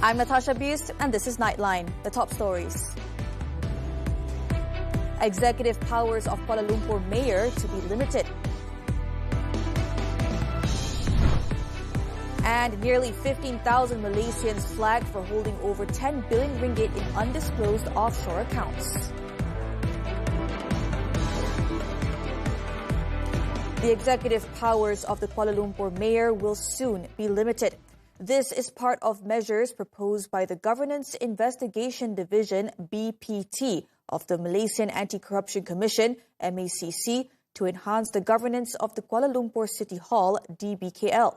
I'm Natasha Busst, and this is Nightline, the top stories. Executive powers of Kuala Lumpur mayor to be limited. And nearly 15,000 Malaysians flagged for holding over 10 billion ringgit in undisclosed offshore accounts. The executive powers of the Kuala Lumpur mayor will soon be limited. This is part of measures proposed by the Governance Investigation Division (BPT) of the Malaysian Anti-Corruption Commission (MACC) to enhance the governance of the Kuala Lumpur City Hall (DBKL).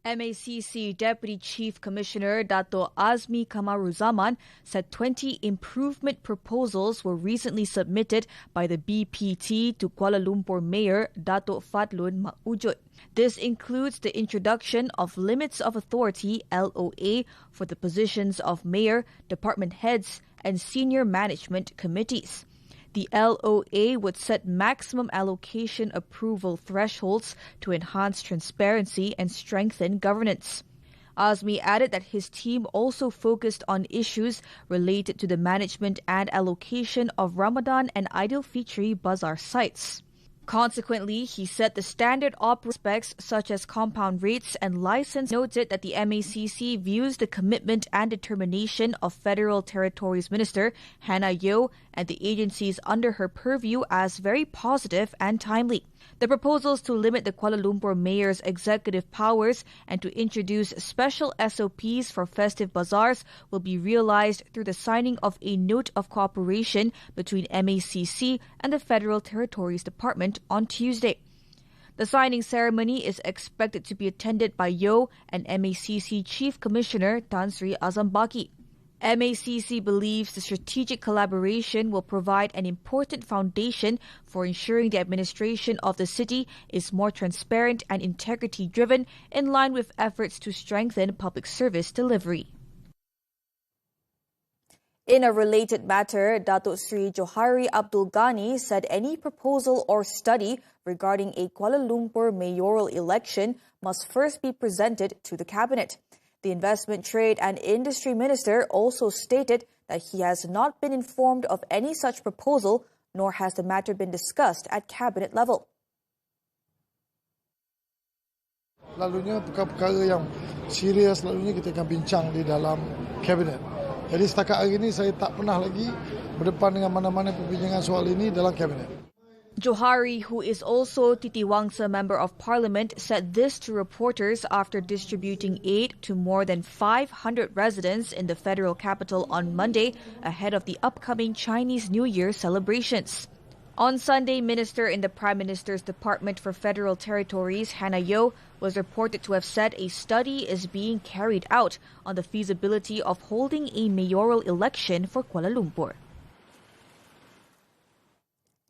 MACC Deputy Chief Commissioner Dato' Azmi Kamaruzaman said 20 improvement proposals were recently submitted by the BPT to Kuala Lumpur Mayor Dato' Fadlun Ma'ujud. This includes the introduction of limits of authority (LOA) for the positions of mayor, department heads, and senior management committees. The LOA would set maximum allocation approval thresholds to enhance transparency and strengthen governance. Azmi added that his team also focused on issues related to the management and allocation of Ramadan and Aidilfitri Bazaar sites. Consequently, he said the standard aspects such as compound rates and license. Noted that the MACC views the commitment and determination of Federal Territories Minister Hannah Yeoh and the agencies under her purview as very positive and timely. The proposals to limit the Kuala Lumpur mayor's executive powers and to introduce special SOPs for festive bazaars will be realized through the signing of a note of cooperation between MACC and the Federal Territories Department on Tuesday. The signing ceremony is expected to be attended by Yeoh and MACC Chief Commissioner Tan Sri Azam Baki. MACC believes the strategic collaboration will provide an important foundation for ensuring the administration of the city is more transparent and integrity-driven in line with efforts to strengthen public service delivery. In a related matter, Datuk Sri Johari Abdul Ghani said any proposal or study regarding a Kuala Lumpur mayoral election must first be presented to the Cabinet. The Investment, Trade and Industry Minister also stated that he has not been informed of any such proposal, nor has the matter been discussed at Cabinet level. Lalunya perkara-perkara yang serius lalunya kita akan bincang di dalam Cabinet. Jadi setakat hari ini saya tak pernah lagi berdepan dengan mana-mana perbincangan soal ini dalam Cabinet. Johari, who is also Titiwangsa Member of Parliament, said this to reporters after distributing aid to more than 500 residents in the federal capital on Monday ahead of the upcoming Chinese New Year celebrations. On Sunday, Minister in the Prime Minister's Department for Federal Territories, Hannah Yeoh, was reported to have said a study is being carried out on the feasibility of holding a mayoral election for Kuala Lumpur.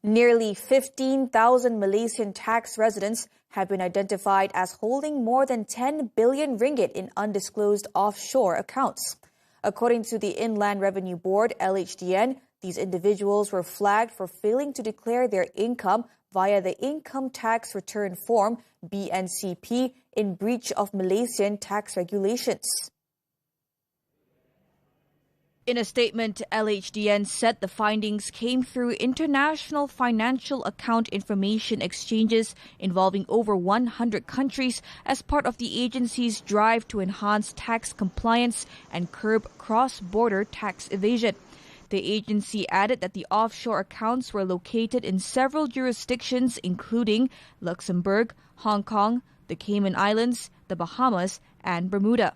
Nearly 15,000 Malaysian tax residents have been identified as holding more than 10 billion ringgit in undisclosed offshore accounts. According to the Inland Revenue Board, LHDN, these individuals were flagged for failing to declare their income via the Income Tax Return Form, BNCP, in breach of Malaysian tax regulations. In a statement, LHDN said the findings came through international financial account information exchanges involving over 100 countries as part of the agency's drive to enhance tax compliance and curb cross-border tax evasion. The agency added that the offshore accounts were located in several jurisdictions including Luxembourg, Hong Kong, the Cayman Islands, the Bahamas, and Bermuda.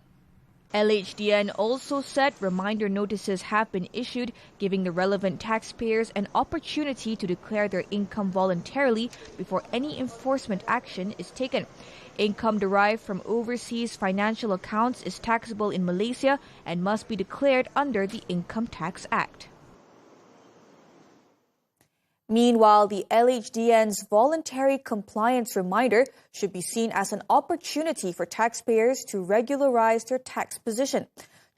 LHDN also said reminder notices have been issued, giving the relevant taxpayers an opportunity to declare their income voluntarily before any enforcement action is taken. Income derived from overseas financial accounts is taxable in Malaysia and must be declared under the Income Tax Act. Meanwhile, the LHDN's voluntary compliance reminder should be seen as an opportunity for taxpayers to regularize their tax position.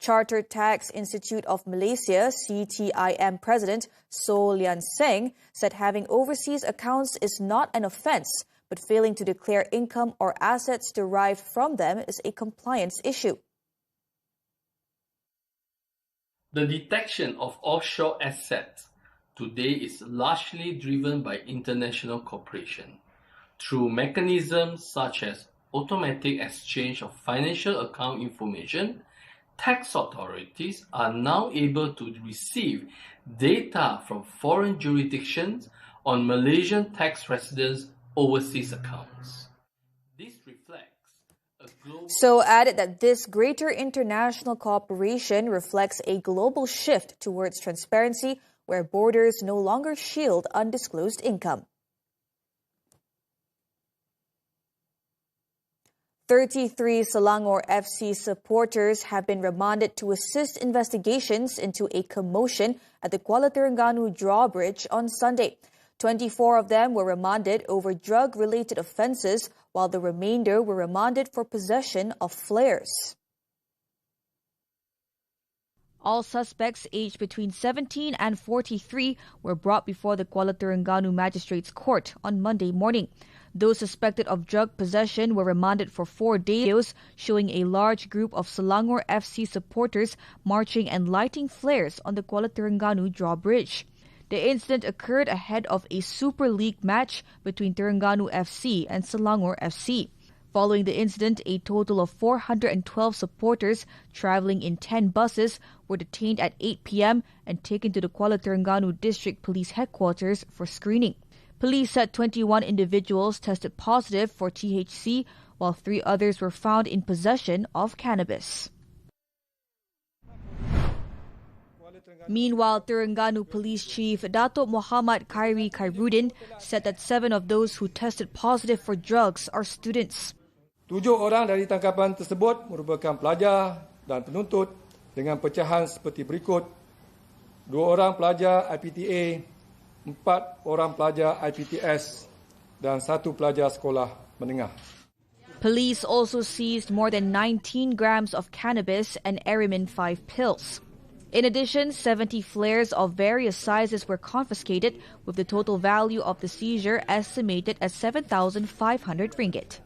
Chartered Tax Institute of Malaysia, CTIM President So Lian Seng said having overseas accounts is not an offence, but failing to declare income or assets derived from them is a compliance issue. The detection of offshore assets today is largely driven by international cooperation through mechanisms such as automatic exchange of financial account information. Tax authorities are now able to receive data from foreign jurisdictions on Malaysian tax residents' overseas accounts. This reflects So added that this greater international cooperation reflects a global shift towards transparency where borders no longer shield undisclosed income. 33 Selangor FC supporters have been remanded to assist investigations into a commotion at the Kuala Terengganu drawbridge on Sunday. 24 of them were remanded over drug-related offences, while the remainder were remanded for possession of flares. All suspects aged between 17 and 43 were brought before the Kuala Terengganu Magistrates Court on Monday morning. Those suspected of drug possession were remanded for 4 days, showing a large group of Selangor FC supporters marching and lighting flares on the Kuala Terengganu drawbridge. The incident occurred ahead of a Super League match between Terengganu FC and Selangor FC. Following the incident, a total of 412 supporters travelling in 10 buses were detained at 8 p.m. and taken to the Kuala Terengganu District Police Headquarters for screening. Police said 21 individuals tested positive for THC, while 3 others were found in possession of cannabis. Meanwhile, Terengganu Police Chief Datuk Muhammad Khairi Khairuddin said that 7 of those who tested positive for drugs are students. 7 orang dari tangkapan tersebut merupakan pelajar dan penuntut dengan pecahan seperti berikut. 2 orang pelajar IPTA, 4 orang pelajar IPTS dan 1 pelajar sekolah menengah. Police also seized more than 19 grams of cannabis and RM10 pills. In addition, 70 flares of various sizes were confiscated, with the total value of the seizure estimated at 7,500 ringgit.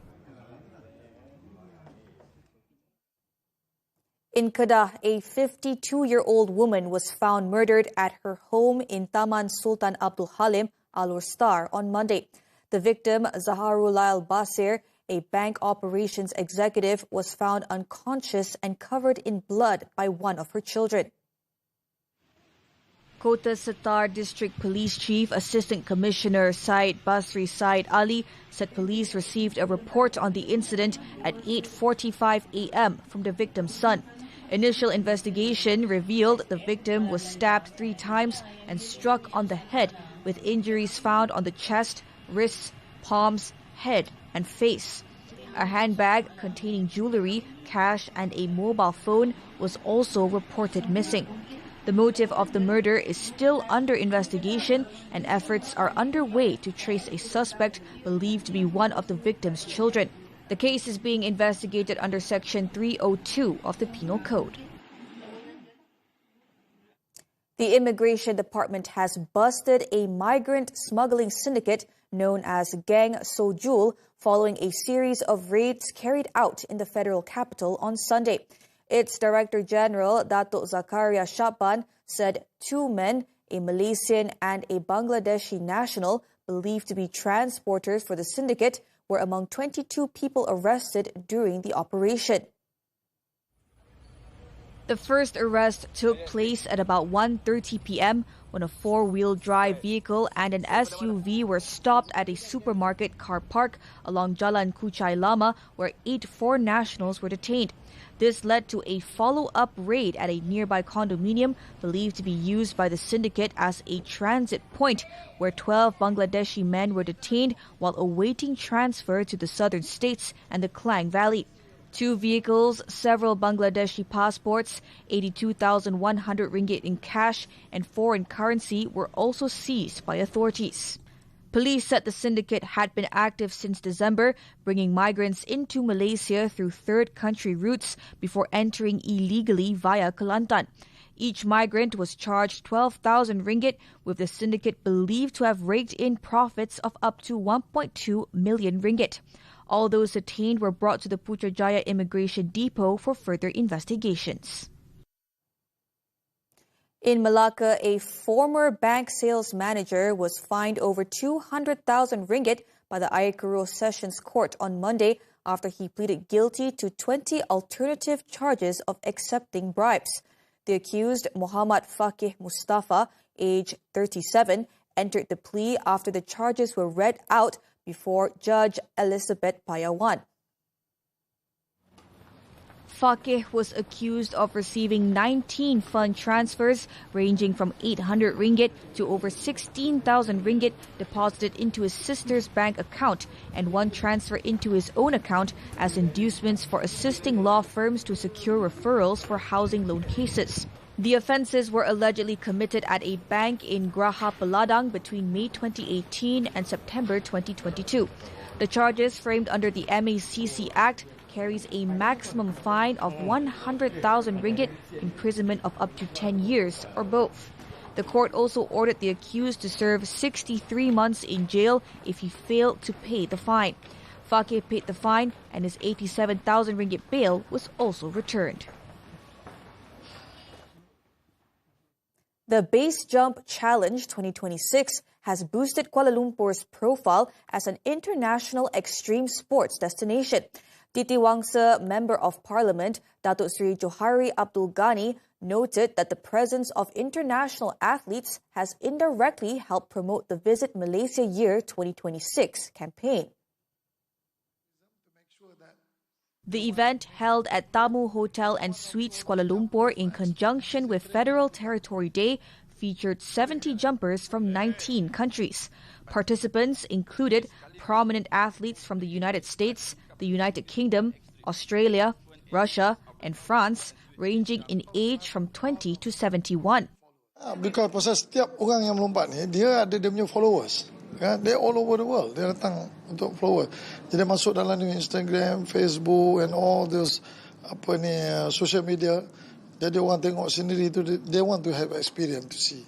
In Kedah, a 52-year-old woman was found murdered at her home in Taman Sultan Abdul Halim, Alor Setar, on Monday. The victim, Zaharulail Basir, a bank operations executive, was found unconscious and covered in blood by one of her children. Kota Setar District Police Chief Assistant Commissioner Syed Basri Syed Ali said police received a report on the incident at 8:45 a.m. from the victim's son. Initial investigation revealed the victim was stabbed 3 times and struck on the head, with injuries found on the chest, wrists, palms, head, and face. A handbag containing jewelry, cash, and a mobile phone was also reported missing. The motive of the murder is still under investigation, and efforts are underway to trace a suspect believed to be one of the victim's children. The case is being investigated under Section 302 of the Penal Code. The Immigration Department has busted a migrant smuggling syndicate known as Gang Sojul following a series of raids carried out in the federal capital on Sunday. Its Director General, Datuk Zakaria Shaban, said 2 men, a Malaysian and a Bangladeshi national, believed to be transporters for the syndicate, were among 22 people arrested during the operation. The first arrest took place at about 1:30 p.m. when a 4-wheel drive vehicle and an SUV were stopped at a supermarket car park along Jalan Kuchai Lama, where 8 foreign nationals were detained. This led to a follow-up raid at a nearby condominium believed to be used by the syndicate as a transit point, where 12 Bangladeshi men were detained while awaiting transfer to the southern states and the Klang Valley. 2 vehicles, several Bangladeshi passports, 82,100 ringgit in cash, and foreign currency were also seized by authorities. Police said the syndicate had been active since December, bringing migrants into Malaysia through third country routes before entering illegally via Kelantan. Each migrant was charged 12,000 ringgit, with the syndicate believed to have raked in profits of up to 1.2 million ringgit. All those detained were brought to the Putrajaya Immigration Depot for further investigations. In Malacca, a former bank sales manager was fined over 200,000 ringgit by the Ayakuro Sessions Court on Monday after he pleaded guilty to 20 alternative charges of accepting bribes. The accused, Muhammad Fakih Mustafa, age 37, entered the plea after the charges were read out before Judge Elizabeth Payawan. Fakih was accused of receiving 19 fund transfers ranging from 800 ringgit to over 16,000 ringgit deposited into his sister's bank account and one transfer into his own account as inducements for assisting law firms to secure referrals for housing loan cases. The offences were allegedly committed at a bank in Graha Peladang between May 2018 and September 2022. The charges, framed under the MACC Act, carries a maximum fine of 100,000 ringgit, imprisonment of up to 10 years, or both. The court also ordered the accused to serve 63 months in jail if he failed to pay the fine. Fakih paid the fine and his 87,000 ringgit bail was also returned. The Base Jump Challenge 2026 has boosted Kuala Lumpur's profile as an international extreme sports destination. Titi Wangsa Member of Parliament, Datuk Seri Johari Abdul Ghani, noted that the presence of international athletes has indirectly helped promote the Visit Malaysia Year 2026 campaign. The event, held at Tamu Hotel and Suites Kuala Lumpur in conjunction with Federal Territory Day, featured 70 jumpers from 19 countries. Participants included prominent athletes from the United States, the United Kingdom, Australia, Russia, and France, ranging in age from 20 to 71. Because pasal setiap orang yang melompat ni, dia ada dia punya followers. They all over the world. Dia datang untuk followers. Jadi masuk dalam Instagram, Facebook and all those social media. Jadi orang tengok sendiri tu, they want to have experience to see.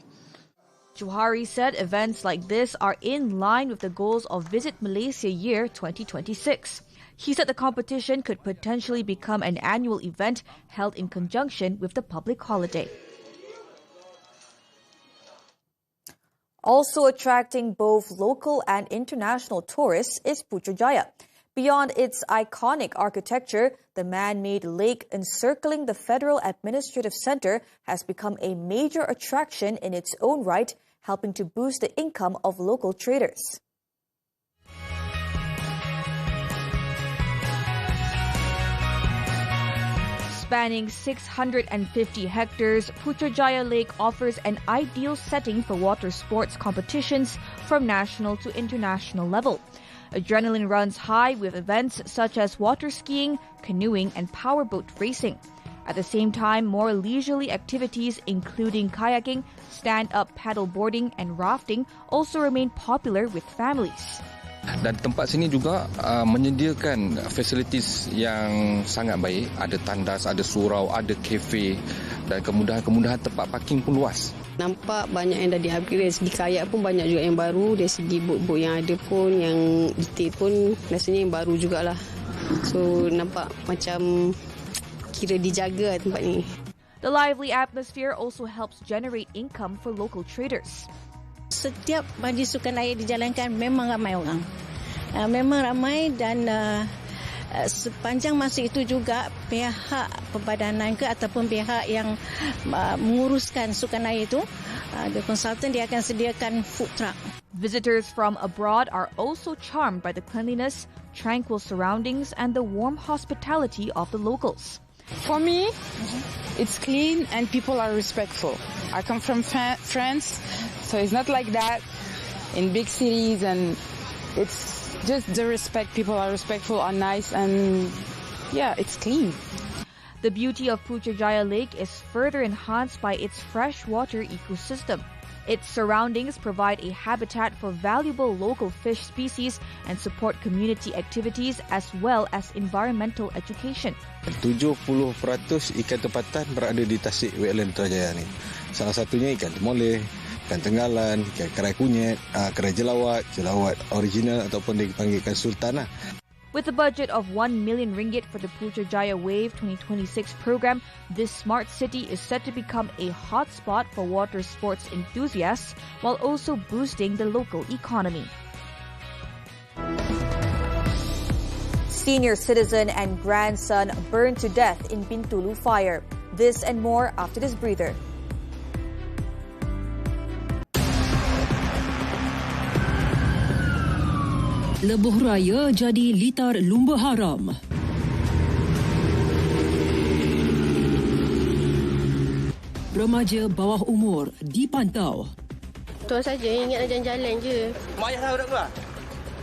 Johari said events like this are in line with the goals of Visit Malaysia Year 2026. He said the competition could potentially become an annual event held in conjunction with the public holiday. Also attracting both local and international tourists is Putrajaya. Beyond its iconic architecture, the man-made lake encircling the Federal Administrative Centre has become a major attraction in its own right, helping to boost the income of local traders. Spanning 650 hectares, Putrajaya Lake offers an ideal setting for water sports competitions from national to international level. Adrenaline runs high with events such as water skiing, canoeing, and powerboat racing. At the same time, more leisurely activities including kayaking, stand-up paddle boarding, and rafting also remain popular with families. Dan tempat sini juga menyediakan facilities yang sangat baik. Ada tandas, ada surau, ada kafe dan kemudahan-kemudahan tempat parking pun luas. Nampak banyak yang dah di-upgrade. Dari segi kayak pun banyak juga yang baru. Dari segi bot-bot yang ada pun, yang detail pun rasanya yang baru jugalah. So nampak macam kira dijaga tempat ni. The lively atmosphere also helps generate income for local traders. Setiap bagi sukan air dijalankan memang ramai orang. Memang ramai dan sepanjang masa itu juga pihak perbadanan ke ataupun pihak yang menguruskan sukan air itu, the consultant dia akan sediakan food truck. Visitors from abroad are also charmed by the cleanliness, tranquil surroundings, and the warm hospitality of the locals. For me, it's clean and people are respectful. I come from France, so it's not like that in big cities, and it's just the respect. People are respectful, are nice, and yeah, it's clean. The beauty of Putrajaya Lake is further enhanced by its freshwater ecosystem. Its surroundings provide a habitat for valuable local fish species and support community activities as well as environmental education. 70% ikan tempatan berada di tasik wetland Putrajaya ni. Salah satunya ikan temoleh, ikan tenggalan, ikan kerai kunyit, kerai jelawat original ataupun dipanggil ikan sultan lah. With a budget of 1 million ringgit for the Putrajaya Wave 2026 program, this smart city is set to become a hotspot for water sports enthusiasts while also boosting the local economy. Senior citizen and grandson burned to death in Bintulu fire. This and more after this breather. Lebuh raya jadi litar lumba haram. Remaja bawah umur dipantau. Tuan saja ingat nak jalan-jalan je. Mak ayah tahu tak keluar?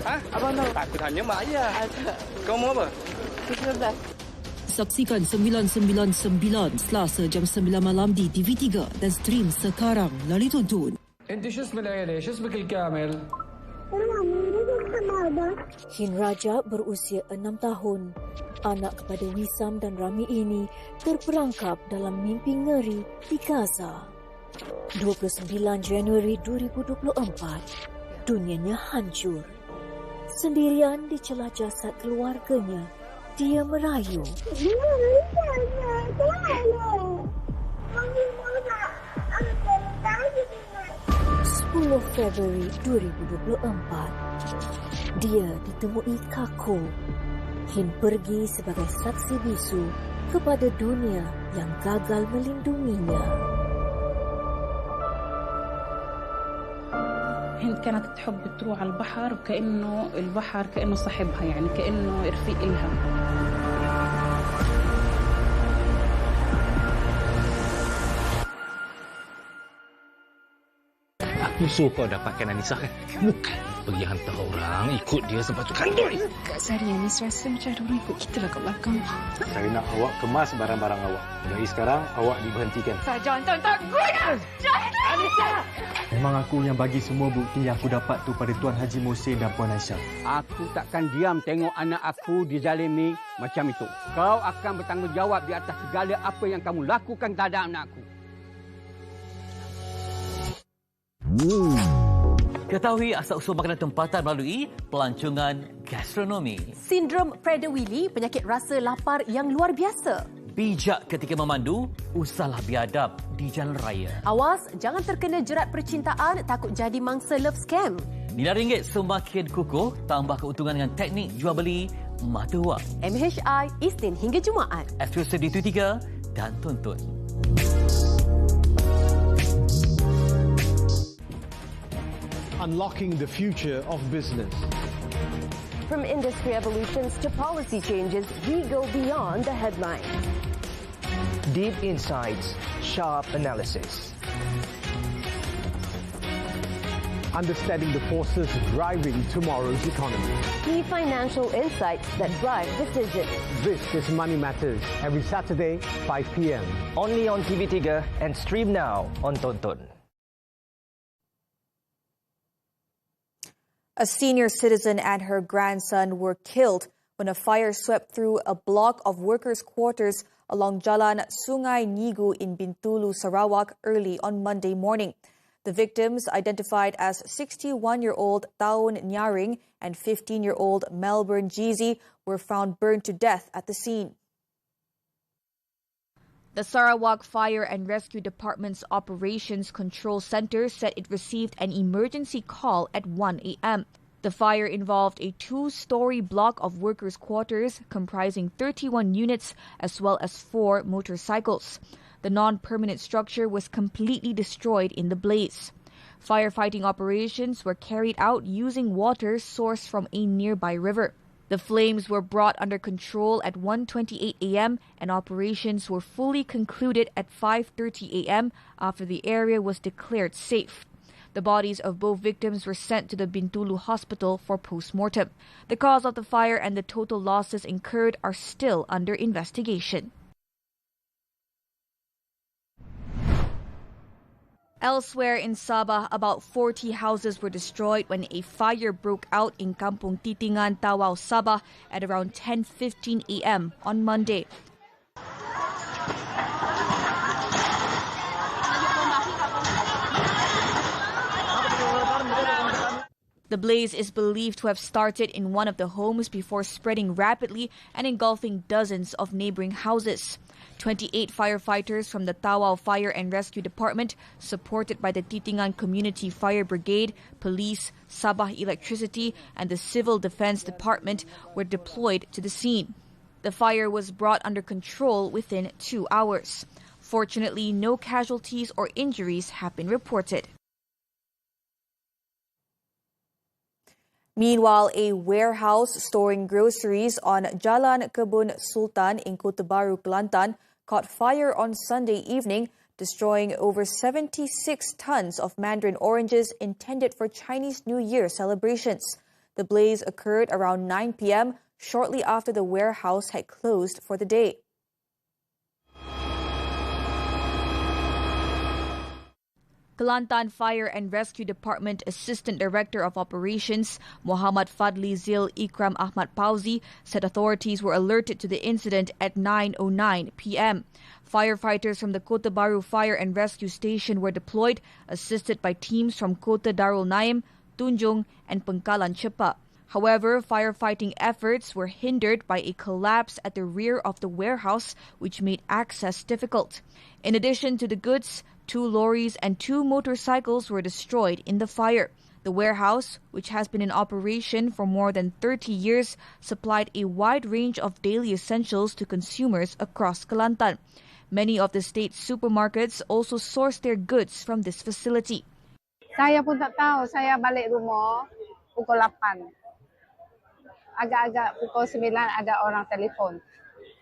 Ha? Abang tahu? Aku tanya mak ayah. Kau mau apa? 19. Saksikan 999 Selasa jam 9 malam di TV3 dan stream sekarang melalui Tonton. انت شو اسم العيله؟ شو اسمك الكامل؟ Hin Raja berusia 6 tahun. Anak kepada Wisam dan Rami ini terperangkap dalam mimpi ngeri di Gaza. 29 Januari 2024, dunianya hancur. Sendirian di celah jasad keluarganya, dia merayu. 10 Februari 2024, dia ditemui kaku. Hin pergi sebagai saksi bisu kepada dunia yang gagal melindunginya. هند كانت تحب تروح على البحر وكأنه البحر كأنه صاحبها يعني كأنه رفيق إلها. Aku suruh kau dapatkan Anissa kan? Bukan. Pergi hantar orang ikut dia sampai tu kandoi. Kak Sari, Anis rasa macam ada orang ikut kita lah kat belakang. Saya nak awak kemas barang-barang awak. Dari sekarang, awak diberhentikan. Jangan guna! Anissa! Memang aku yang bagi semua bukti yang aku dapat tu pada Tuan Haji Musin dan Puan Aisyah. Aku takkan diam tengok anak aku dizalimi macam itu. Kau akan bertanggungjawab di atas segala apa yang kamu lakukan terhadap anak aku. Ketahui asal-usul makanan tempatan melalui pelancongan gastronomi. Sindrom Prader-Willi, penyakit rasa lapar yang luar biasa. Bijak ketika memandu, usahlah biadab di jalan raya. Awas, jangan terkena jerat percintaan, takut jadi mangsa love scam. Nilai ringgit semakin kukuh, tambah keuntungan dengan teknik jual beli mata wang. MHI, Isnin hingga Jumaat. Eksklusif di TV3 dan Tonton. Unlocking the future of business. From industry evolutions to policy changes, we go beyond the headlines. Deep insights, sharp analysis. Understanding the forces driving tomorrow's economy. Key financial insights that drive decisions. This is Money Matters, every Saturday, 5 p.m. Only on TV3 and stream now on Tonton. A senior citizen and her grandson were killed when a fire swept through a block of workers' quarters along Jalan Sungai Nigu in Bintulu, Sarawak early on Monday morning. The victims, identified as 61-year-old Taun Nyaring and 15-year-old Melbourne Jeezy, were found burned to death at the scene. The Sarawak Fire and Rescue Department's Operations Control Center said it received an emergency call at 1 a.m. The fire involved a 2-story block of workers' quarters comprising 31 units as well as 4 motorcycles. The non-permanent structure was completely destroyed in the blaze. Firefighting operations were carried out using water sourced from a nearby river. The flames were brought under control at 1:28 a.m. and operations were fully concluded at 5:30 a.m. after the area was declared safe. The bodies of both victims were sent to the Bintulu hospital for post-mortem. The cause of the fire and the total losses incurred are still under investigation. Elsewhere in Sabah, about 40 houses were destroyed when a fire broke out in Kampung Titingan, Tawau, Sabah at around 10:15 a.m. on Monday. The blaze is believed to have started in one of the homes before spreading rapidly and engulfing dozens of neighboring houses. 28 firefighters from the Tawau Fire and Rescue Department, supported by the Titingan Community Fire Brigade, police, Sabah Electricity and the Civil Defence Department were deployed to the scene. The fire was brought under control within 2 hours. Fortunately, no casualties or injuries have been reported. Meanwhile, a warehouse storing groceries on Jalan Kebun Sultan in Kota Baru, Kelantan, caught fire on Sunday evening, destroying over 76 tons of mandarin oranges intended for Chinese New Year celebrations. The blaze occurred around 9 p.m., shortly after the warehouse had closed for the day. Kelantan Fire and Rescue Department Assistant Director of Operations Muhammad Fadli Zil Ikram Ahmad Pauzi said authorities were alerted to the incident at 9:09 p.m. Firefighters from the Kota Baru Fire and Rescue Station were deployed, assisted by teams from Kota Darul Naim, Tunjung and Pengkalan Cepa. However, firefighting efforts were hindered by a collapse at the rear of the warehouse, which made access difficult. In addition to the goods, 2 lorries and 2 motorcycles were destroyed in the fire. The warehouse, which has been in operation for more than 30 years, supplied a wide range of daily essentials to consumers across Kelantan. Many of the state's supermarkets also source their goods from this facility. Saya pun tak tahu, saya balik rumah pukul 8. Agak-agak pukul 9 ada orang telefon.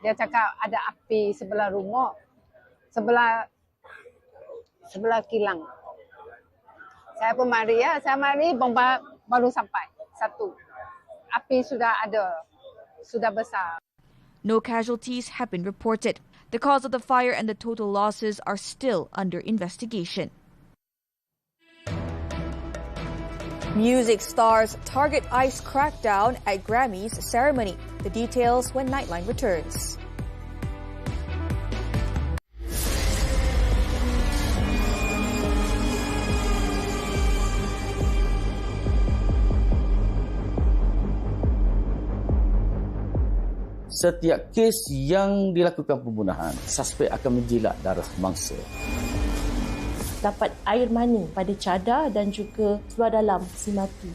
Dia cakap ada api sebelah rumah, sebelah kilang. Saya pun mari saya mari bomba baru sampai. 1. Api sudah ada, sudah besar. No casualties have been reported. The cause of the fire and the total losses are still under investigation. Music stars target ICE crackdown at Grammy's ceremony. The details when Nightline returns. Setiap kes yang dilakukan pembunuhan, suspek akan menjilat darah mangsa. Dapat air mani pada cadar dan juga seluar dalam si mati.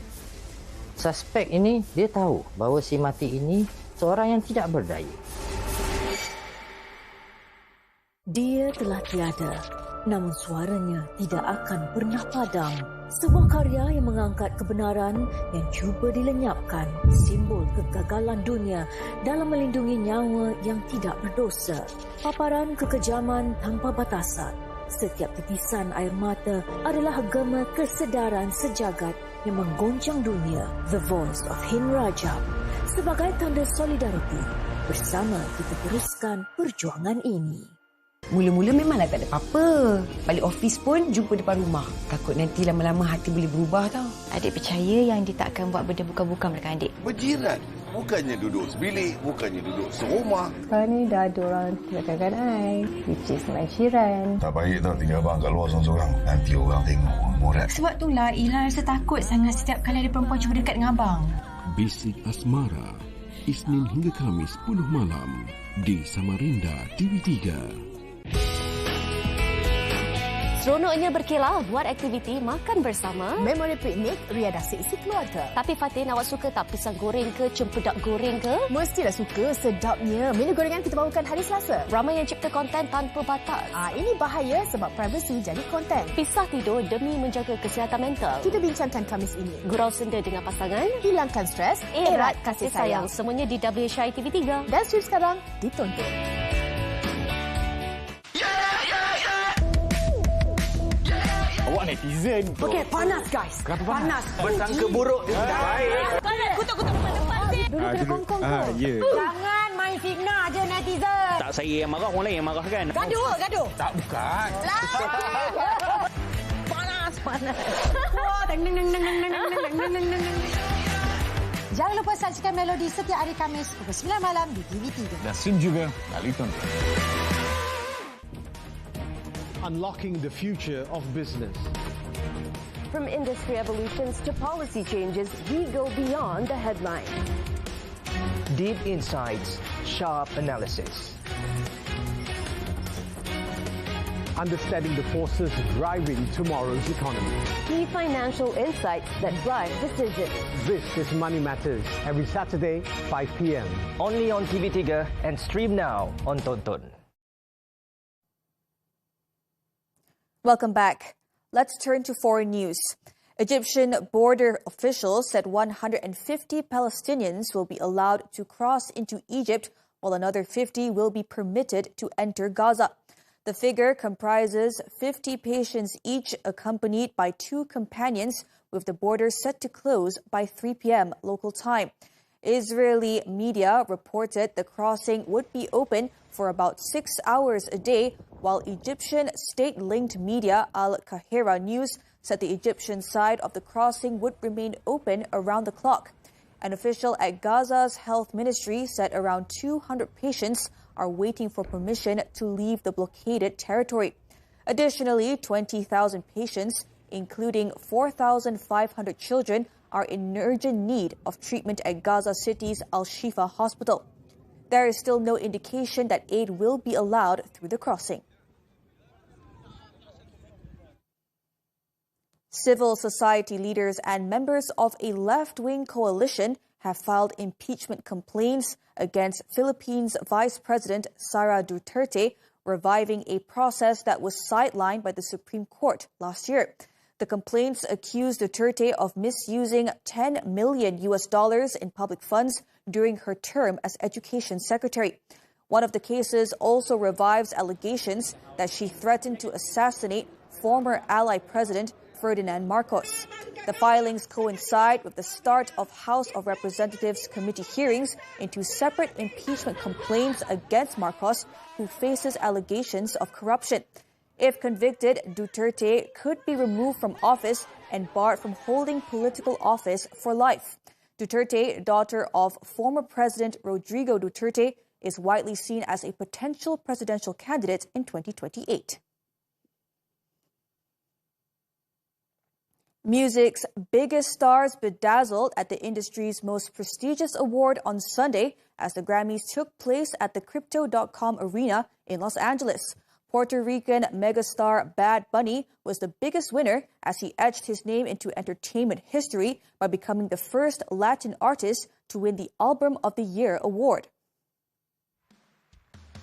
Suspek ini, dia tahu bahawa si mati ini seorang yang tidak berdaya. Dia telah tiada, namun suaranya tidak akan pernah padam. Sebuah karya yang mengangkat kebenaran yang cuba dilenyapkan, simbol kegagalan dunia dalam melindungi nyawa yang tidak berdosa. Paparan kekejaman tanpa batasan. Setiap titisan air mata adalah gema kesedaran sejagat yang menggoncang dunia. The Voice of Hind Rajab. Sebagai tanda solidariti, bersama kita teruskan perjuangan ini. Mula-mula memanglah tak ada apa-apa. Balik office pun jumpa depan rumah. Takut nanti lama-lama hati boleh berubah tau. Adik percaya yang dia tak akan buat benda bukan-bukan belakang adik. Berjiran. Bukannya duduk sebilik, bukannya duduk serumah. Sekarang ni dah ada orang belakangkan I, which is my jiran. Tak baik tau tinggal abang kat luar seorang-seorang. Nanti orang tengok, borat. Sebab itulah Ila rasa takut sangat setiap kali ada perempuan cuba dekat dengan abang. Bisik Asmara, Isnin hingga Khamis 10 malam di Samarinda TV3. Seronoknya berkelah, buat aktiviti, makan bersama. Memori piknik, riadasi isi keluarga. Tapi Fatin, awak suka tak pisang goreng ke, cempedak goreng ke? Mestilah suka, sedapnya. Menu gorengan kita bawakan hari Selasa. Ramai yang cipta konten tanpa batas. Ini bahaya sebab privacy jadi konten. Pisah tidur demi menjaga kesihatan mental. Kita bincangkan Khamis ini. Gurau senda dengan pasangan. Hilangkan stres, erat kasih sayang. Semuanya di WHI TV3. Dan stream sekarang, ditonton. Awak netizen. Okey, panas guys. Kenapa panas? Bersangka buruk dia sudah baik. Kutuk depan sini. Dulu kita kongkong tu. Jangan main fitnah je netizen. Tak saya yang marah, orang lain yang marah kan? Gaduh. Tak, bukan. panas. Wah, dang dang dang dang dang dang dang dang dang dang. Jangan lupa saksikan Melodi setiap hari Khamis pukul 9 malam di TV3. Dan stream juga melalui tonton. Unlocking the future of business. From industry evolutions to policy changes, we go beyond the headline. Deep insights, sharp analysis. Understanding the forces driving tomorrow's economy. Key financial insights that drive decisions. This is Money Matters, every Saturday, 5 p.m. Only on TV3 and stream now on Tonton. Welcome back. Let's turn to foreign news. Egyptian border officials said 150 Palestinians will be allowed to cross into Egypt, while another 50 will be permitted to enter Gaza. The figure comprises 50 patients each, accompanied by 2 companions, with the border set to close by 3 p.m. local time. Israeli media reported the crossing would be open for about 6 hours a day, while Egyptian state-linked media Al Qahira News said the Egyptian side of the crossing would remain open around the clock. An official at Gaza's health ministry said around 200 patients are waiting for permission to leave the blockaded territory. Additionally, 20,000 patients, including 4,500 children, are in urgent need of treatment at Gaza City's Al-Shifa hospital. There is still no indication that aid will be allowed through the crossing. Civil society leaders and members of a left-wing coalition have filed impeachment complaints against Philippines Vice President Sara Duterte, reviving a process that was sidelined by the Supreme Court last year. The complaints accuse Duterte of misusing $10 million in public funds during her term as Education Secretary. One of the cases also revives allegations that she threatened to assassinate former ally President Ferdinand Marcos. The filings coincide with the start of House of Representatives committee hearings into separate impeachment complaints against Marcos, who faces allegations of corruption. If convicted, Duterte could be removed from office and barred from holding political office for life. Duterte, daughter of former President Rodrigo Duterte, is widely seen as a potential presidential candidate in 2028. Music's biggest stars bedazzled at the industry's most prestigious award on Sunday as the Grammys took place at the Crypto.com Arena in Los Angeles. Puerto Rican megastar Bad Bunny was the biggest winner as he etched his name into entertainment history by becoming the first Latin artist to win the Album of the Year award.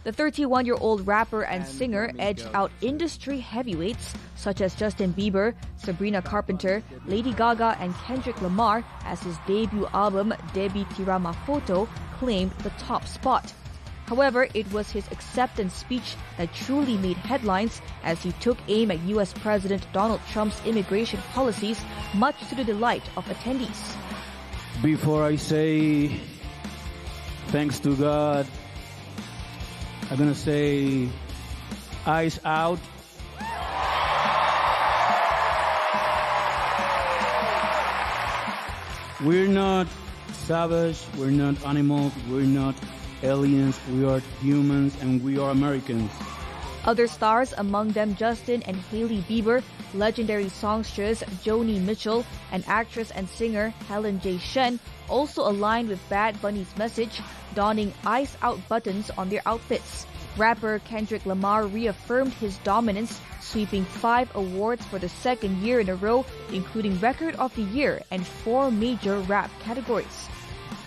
The 31-year-old rapper and singer edged out industry heavyweights such as Justin Bieber, Sabrina Carpenter, Lady Gaga, and Kendrick Lamar as his debut album, Debi Tira Mafoto, claimed the top spot. However, it was his acceptance speech that truly made headlines as he took aim at U.S. President Donald Trump's immigration policies, much to the delight of attendees. Before I say thanks to God, I'm going to say eyes out. We're not savage, we're not animals, we're not aliens, we are humans and we are Americans. Other stars, among them Justin and Hailey Bieber, legendary songstress Joni Mitchell, and actress and singer Helen J. Shen, also aligned with Bad Bunny's message, donning Ice Out buttons on their outfits. Rapper Kendrick Lamar reaffirmed his dominance, sweeping 5 awards for the second year in a row, including Record of the Year and 4 major rap categories.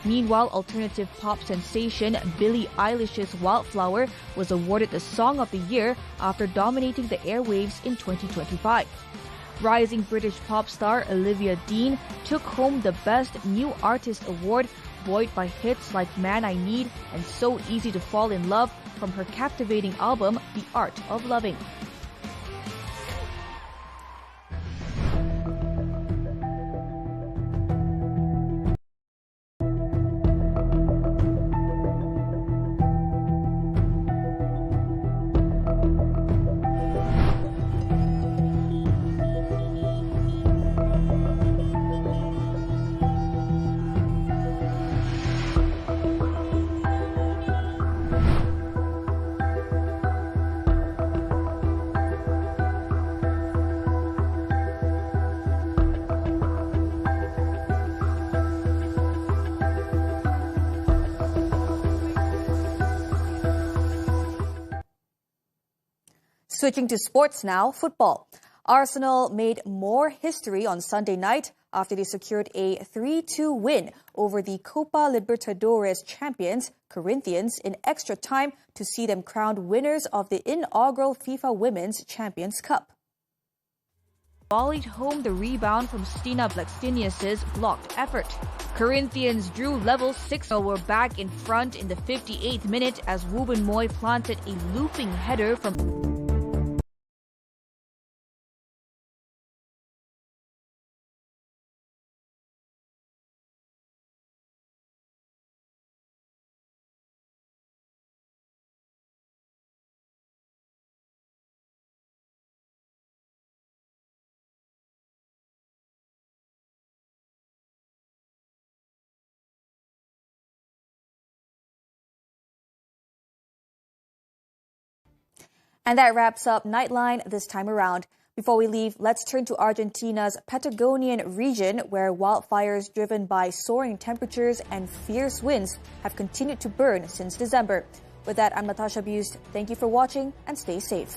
Meanwhile, alternative pop sensation Billie Eilish's Wildflower was awarded the Song of the Year after dominating the airwaves in 2025. Rising British pop star Olivia Dean took home the Best New Artist award, buoyed by hits like Man I Need and So Easy to Fall in Love from her captivating album, The Art of Loving. Switching to sports now, football. Arsenal made more history on Sunday night after they secured a 3-2 win over the Copa Libertadores champions, Corinthians, in extra time to see them crowned winners of the inaugural FIFA Women's Champions Cup. Volleyed home the rebound from Stina Blackstenius's blocked effort. Corinthians drew level 6-0, were back in front in the 58th minute as Ruben Moy planted a looping header from... And that wraps up Nightline this time around. Before we leave, let's turn to Argentina's Patagonian region, where wildfires driven by soaring temperatures and fierce winds have continued to burn since December. With that, I'm Natasha. Thank you for watching and stay safe.